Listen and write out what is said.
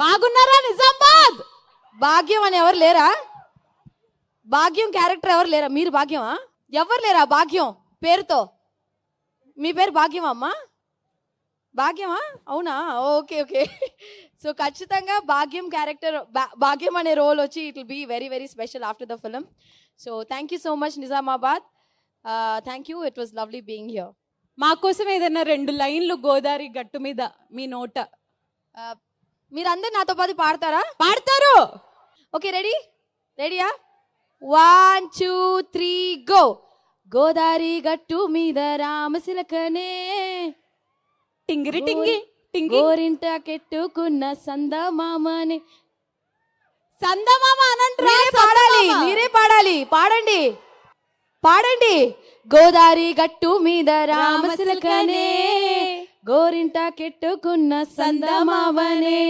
బాగున్నారా నిజామాబాద్? భాగ్యం అని ఎవరు లేరా? భాగ్యం క్యారెక్టర్ ఎవరు లేరా? మీరు భాగ్యమా? ఎవరు లేరా భాగ్యం పేరుతో? మీ పేరు భాగ్యమా అమ్మా? భాగ్యమా? అవునా? Okay okay. సో ఖచ్చితంగా భాగ్యం క్యారెక్టర్, భాగ్యం అనే రోల్ వచ్చి it will be very very special after the film. So thank you so much Nizamabad. Thank you, it was lovely being here. మా కోసం ఏదైనా 2 లైన్లు గోదావరి గట్టు మీద మీ నోట. మీరందరు నాతో పాటు పాడతారా? పాడతారు. Okay, ready? రెడీయా? 1 2 3 గో. గోదావరి గట్టు మీద రామశిలకనే టింగిరి టింగి టింగి గోరింట కెట్టుకున్న సందమామని. సందమామ అనంట్రా. మీరే పాడాలి, మీరే పాడాలి. పాడండి పాడండి. గోదావరి గట్టు మీద రామశిలకనే గోరింట కెట్టుకున్న సందమామనే.